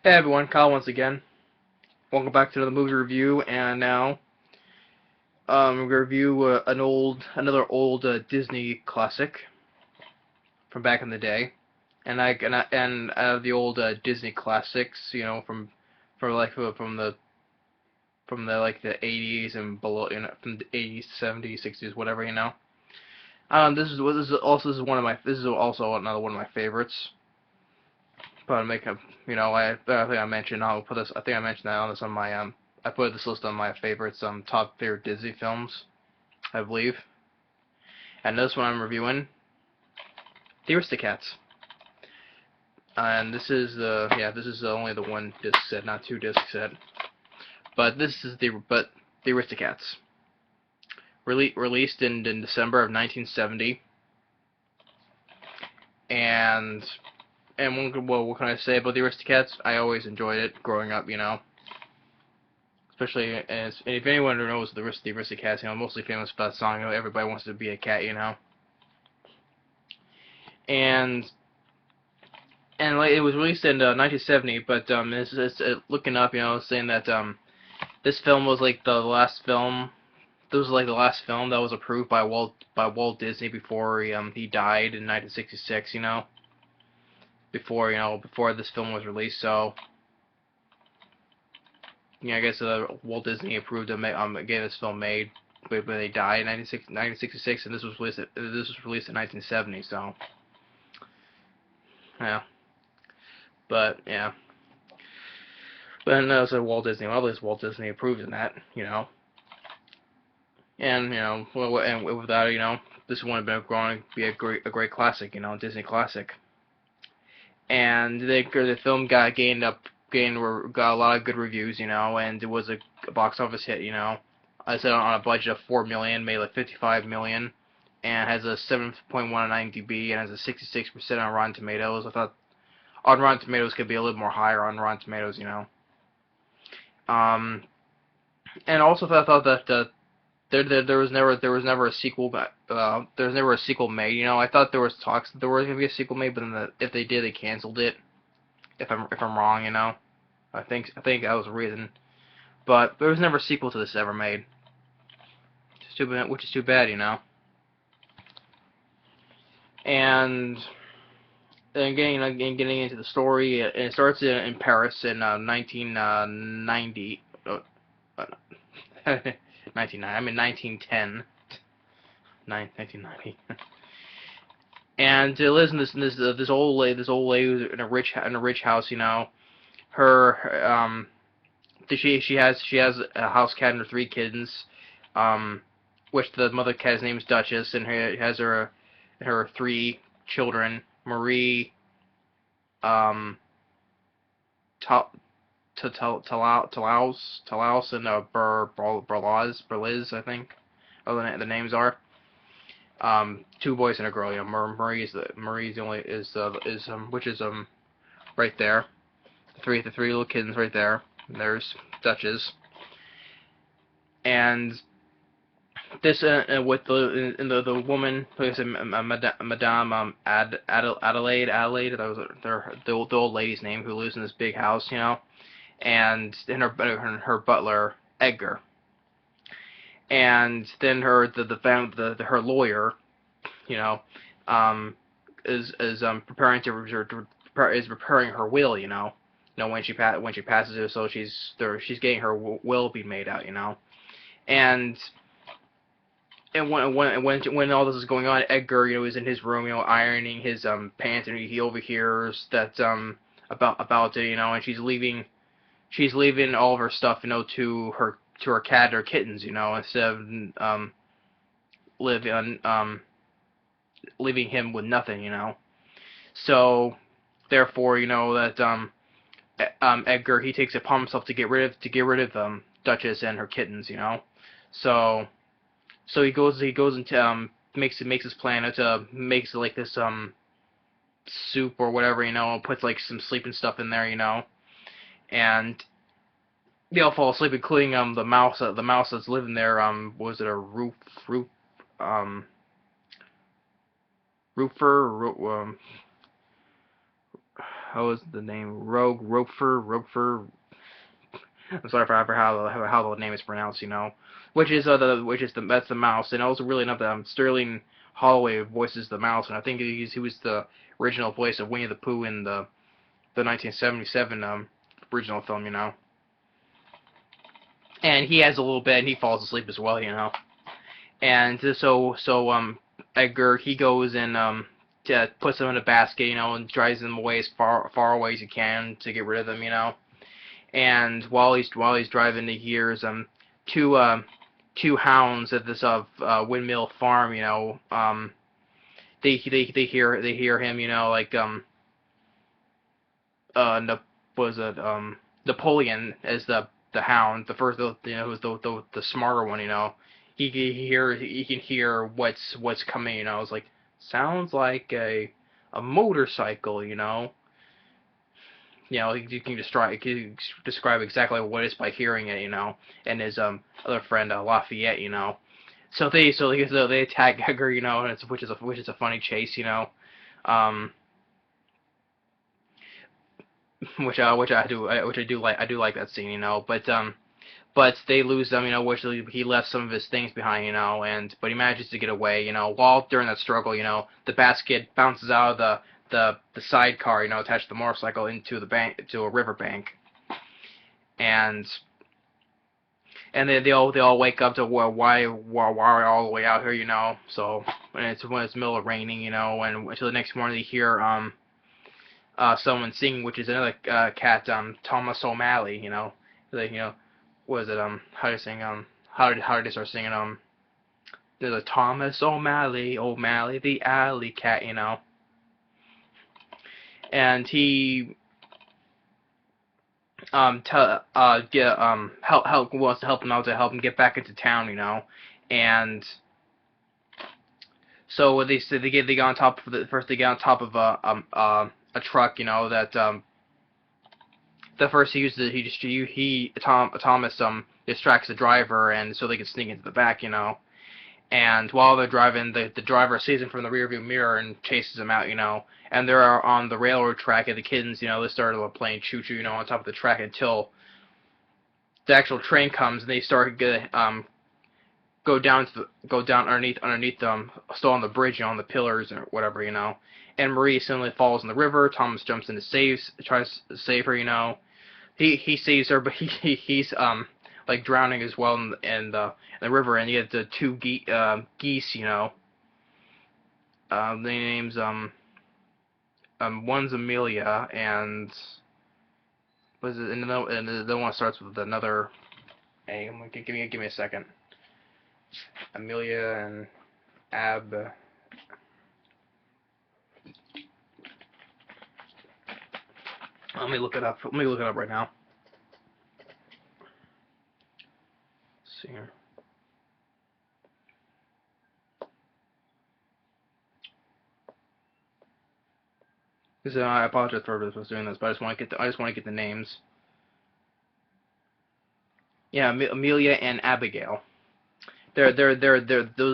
Hey everyone, Kyle once again. Welcome back to another movie review, and now we're gonna review another old Disney classic from back in the day, and out of the old Disney classics, from the 80s and below, from the 80s, 70s, 60s, whatever, this is one of my this is also another one of my favorites. But I'm making, I think I mentioned I'll put this. I think I mentioned that on this on my I put this list on my favorites top favorite Disney films, I believe. And this one I'm reviewing, The Aristocats. And this is only the one disc set, not two disc set. But the Aristocats, released in December of 1970, and what can I say about the Aristocats? I always enjoyed it growing up, Especially, and if anyone knows the Aristocats, mostly famous for that song, everybody wants to be a cat, And like, it was released in 1970, but looking up, saying that this film was like the last film. This was like the last film that was approved by Walt Disney before he died in 1966, before this film was released. So I guess Walt Disney approved of getting this film made, but they died in 1966, and this was released in 1970. So yeah, but yeah, but no, so Walt Disney, well, at least Walt Disney approved of that, and and with that, this one had been going to be a great classic, Disney classic. And the film got a lot of good reviews, and it was a box office hit, I said on a budget of $4 million, made like $55 million, and has a 7.1 on IMDb, and has a 66% on Rotten Tomatoes. I thought on Rotten Tomatoes could be a little more higher on Rotten Tomatoes, And also I thought that there was never a sequel, there was never a sequel made. I thought there was talks that there was gonna be a sequel made, but then if they did, they canceled it. If I'm wrong, I think that was the reason. But there was never a sequel to this ever made. Which is too bad, And then getting into the story, it starts in Paris in 1990. 1910. 1990. And it lives in this old lady who's in a rich house. Her she has a house cat and her three kittens, which the mother cat's name is Duchess, and has her three children, Marie, Ta Talaus, and Berliz, I think. Oh, the names are. Two boys and a girl. Marie's the only which is right there. The three little kittens right there. And there's Duchess. And this with the woman plays Madame Adelaide. That was the old lady's name, who lives in this big house, and her butler Edgar. And then her lawyer, is preparing her will, when she passes it, so she's getting her will be made out, and when all this is going on, Edgar, is in his room, ironing his pants, and he overhears that about it, and she's leaving all of her stuff, to her cat or kittens, instead of leaving him with nothing, So therefore, that Edgar, he takes it upon himself to get rid of Duchess and her kittens, So he goes into makes his plan to makes like this soup or whatever, and puts like some sleeping stuff in there, and they all fall asleep, including the mouse that's living there. Was it a roofer? how was the name? Ropefer. I'm sorry for how the name is pronounced, which is that's the mouse, and also really enough that Sterling Holloway voices the mouse, and I think he was the original voice of Winnie the Pooh in the 1977 original film, and he has a little bit, and he falls asleep as well, and so Edgar, he goes and puts them in a basket, and drives them away as far away as he can to get rid of them, And while he's driving, he hears two hounds at this windmill farm. They hear him. Like was it Napoleon as the hound, the first, who's the smarter one. He can hear what's coming. It's like, sounds like a motorcycle. You can describe exactly what it is by hearing it, and his other friend Lafayette, So they attack Edgar, and which is a funny chase, which I do like that scene, but they lose them, which he left some of his things behind, but he manages to get away, while during that struggle, the basket bounces out of the sidecar, attached to the motorcycle into a riverbank, and they all wake up to why we're all the way out here, So when it's middle of raining, and until the next morning they hear someone singing, which is another cat, Thomas O'Malley, like what is it how do you sing how did they start singing there's a Thomas O'Malley the alley cat, and he wants to help him out to help him get back into town, and so they get on top of they get on top of a truck, that Thomas distracts the driver, and so they can sneak into the back, And while they're driving, the driver sees him from the rearview mirror and chases him out, And they're on the railroad track, and the kittens, they started playing choo-choo, on top of the track until the actual train comes, and they start go down underneath them, still on the bridge, on the pillars or whatever, And Marie suddenly falls in the river. Thomas jumps in and tries to save her, He saves her, but he's like drowning as well in the river, and you get the two geese, the names one's Amelia, and was it? And the one starts with another. Hey, give me a second. Amelia and Ab. Let me look it up. Right now. Let's see here. Because I apologize for doing this, but I just want to get the names. Yeah, Amelia and Abigail. They're those are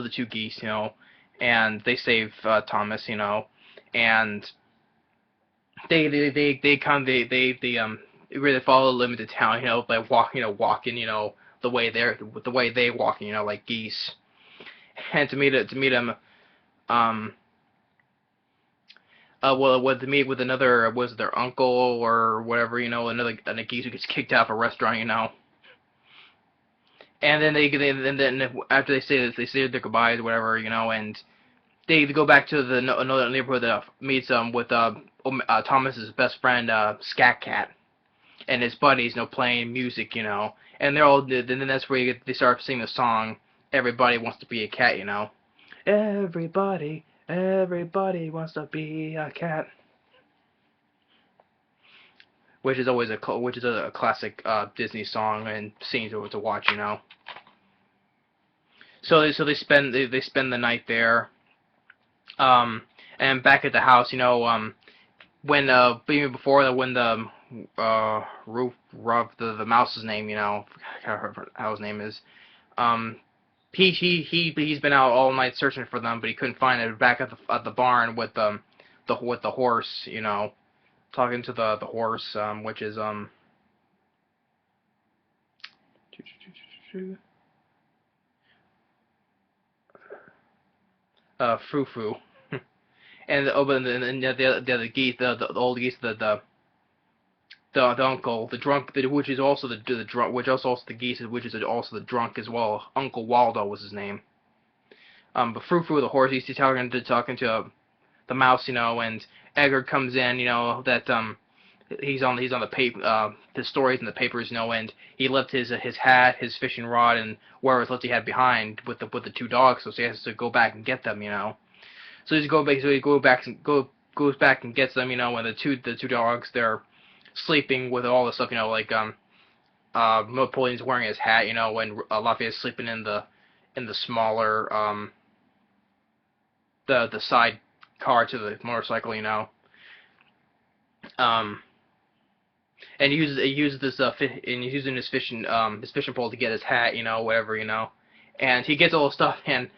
the two geese, and they save Thomas, and they really follow the limited town, by walking, the way they walk, like geese, and to meet them, to meet with another, was it their uncle or whatever, another geese who gets kicked out of a restaurant, And then then after they say this, they say their goodbyes, whatever, and they go back to another neighborhood that meets with Thomas's best friend, Scat Cat, and his buddies, playing music, and they're all. Then that's where they start singing the song "Everybody Wants to Be a Cat," Everybody wants to be a cat. Which is always a classic Disney song and scene to watch, So they spend the night there, and back at the house, when even before that, when the the mouse's name, I can't remember how his name is, he's been out all night searching for them, but he couldn't find it back at the barn with the horse, talking to the horse, which is Foo. And the other geese, the old geese, the uncle, the drunk, which is also the drunk, which also the geese, which is also the drunk as well. Uncle Waldo was his name. But Frou, the horse, he's talking to the mouse, and Edgar comes in, that he's on the paper, the stories in the papers, and he left his hat, his fishing rod, and wherever left he had behind with the two dogs, so he has to go back and get them, So he goes back and gets them, and the two dogs, they're sleeping with all the stuff, like Napoleon's wearing his hat, when Lafayette's sleeping in the smaller the side car to the motorcycle, and he uses this and he's using his fishing pole to get his hat, whatever, and he gets all the stuff, and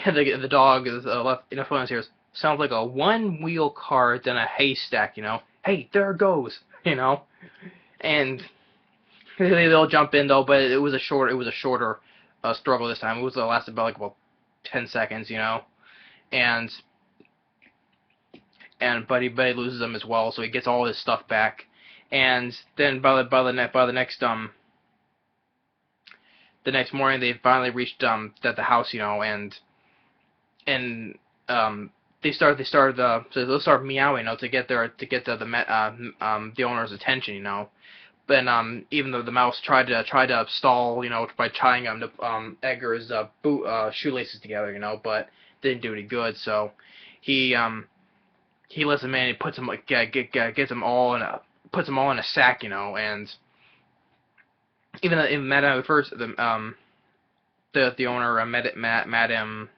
the dog is left, Napoleon's here, sounds like a one-wheel cart in a haystack, Hey, there it goes, and they'll jump in though, but it was a shorter struggle this time. It lasted about 10 seconds, and Buddy loses them as well, so he gets all his stuff back, and then by the next morning they finally reached the house, and they start meowing, to get the owner's attention, But even though the mouse tried to stall, by tying Edgar's shoelaces together, but didn't do any good. So he lets him in. He puts him gets them all in a sack, and even Madame first the owner Madame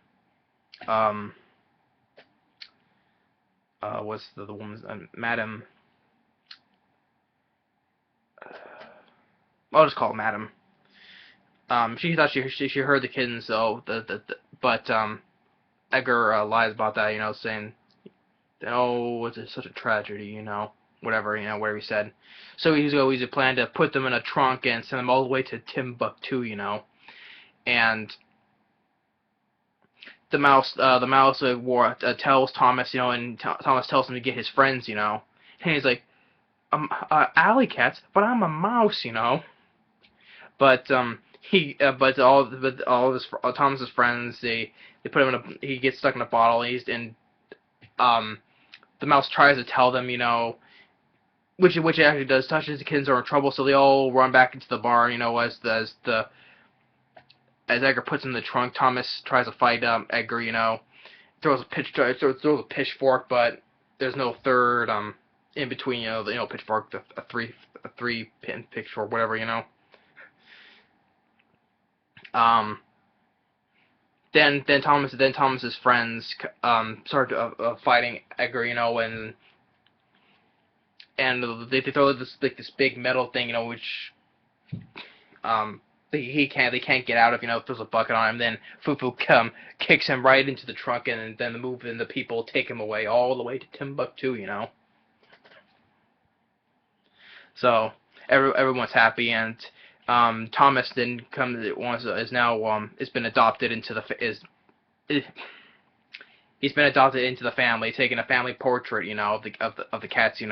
what's the woman's Madame. I'll just call it Madam. She thought she heard the kittens, so but Edgar lies about that, saying, "Oh, it's such a tragedy," whatever he said. So he's always planned to put them in a trunk and send them all the way to Timbuktu, and the mouse tells Thomas, and Thomas tells him to get his friends, and he's like, alley cats, but I'm a mouse, But but all of his Thomas's friends, they put him he gets stuck in a bottle, and the mouse tries to tell them, which it actually does, touches the kittens are in trouble, so they all run back into the barn, as Edgar puts him in the trunk. Thomas tries to fight Edgar, throws a pitchfork, but there's no third in between, pitchfork, a three pin pitchfork, whatever, Then Thomas's friends start fighting Edgar, and they throw this big metal thing, which they can't get out of, throws a bucket on him. Then Fufu kicks him right into the trunk, and then the people take him away all the way to Timbuktu, So everyone's happy, and Thomas then is now has been adopted into he's been adopted into the family, taking a family portrait, of the cats,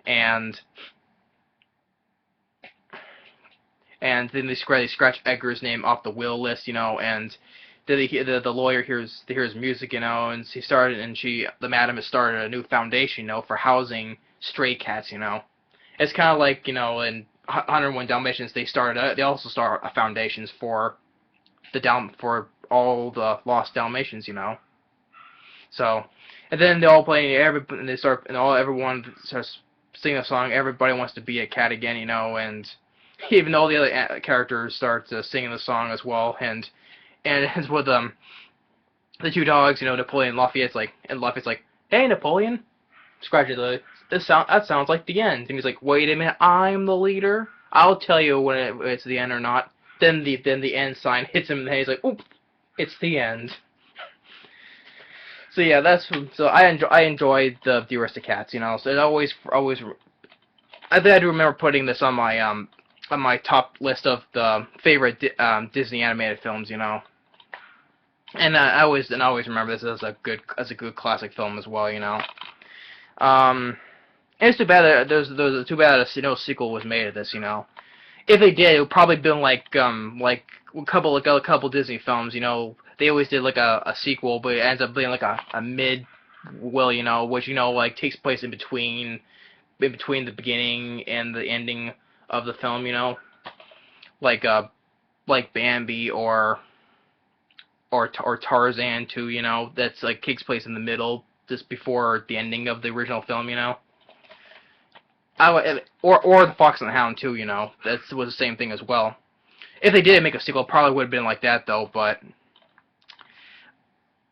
and then they scratch Edgar's name off the will list, and the lawyer hears music, and the madam has started a new foundation, for housing stray cats, It's kind of like, in 101 Dalmatians, they also start foundations for all the lost Dalmatians, So, and then they all play, everyone starts singing a song. Everybody wants to be a cat again, and even all the other characters start singing the song as well, and it's with the two dogs, Napoleon and Lafayette's like, "Hey, Napoleon," scratches that sounds like the end. And he's like, "Wait a minute, I'm the leader. I'll tell you when it's the end or not." Then the end sign hits him, and he's like, "Oop, it's the end." So yeah, so I enjoyed the Aristocats, you know. So it always I think I do remember putting this on my top list of the favorite Disney animated films, you know. And I always remember this as a good classic film as well, you know. And it's too bad that there's too bad that no sequel was made of this, you know. If they did, it would probably been like a couple Disney films, you know. They always did like a sequel, but it ends up being like a mid, well, you know, which you know like takes place in between the beginning and the ending of the film, you know, like like Bambi or Tarzan too, you know, that's like takes place in the middle just before the ending of the original film, you know. Or the Fox and the Hound too, you know, that was the same thing as well. If they did make a sequel, it probably would have been like that though, but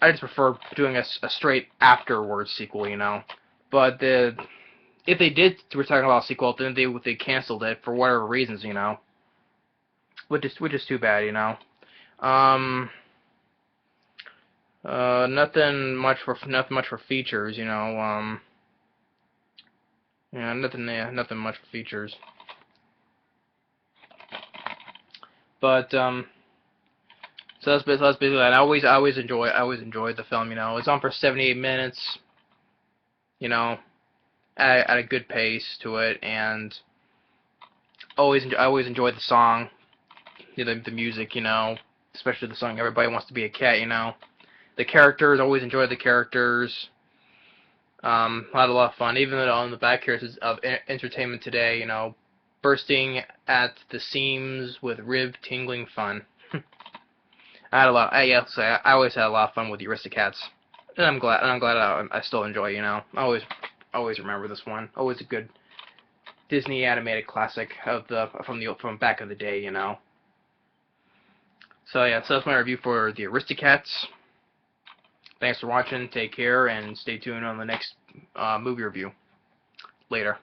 I just prefer doing a straight afterwards sequel, you know. But if they did, we're talking about a sequel, then they canceled it for whatever reasons, you know. Which is too bad, you know. Um, nothing much for features, you know. Yeah, nothing much for features. But so that's basically that. I always enjoy the film, you know. It's on for 78 minutes, you know, at a good pace to it, and I always enjoy the song, you know, the music, you know, especially the song "Everybody Wants to Be a Cat," you know. The characters, always enjoy the characters. Had a lot of fun, even on the back here of Entertainment Today, you know, bursting at the seams with rib-tingling fun. I had a lot. I always had a lot of fun with the Aristocats, and I'm glad I still enjoy. You know, always remember this one. Always a good Disney animated classic from back in the day. You know. So yeah, so that's my review for the Aristocats. Thanks for watching. Take care and stay tuned on the next movie review. Later.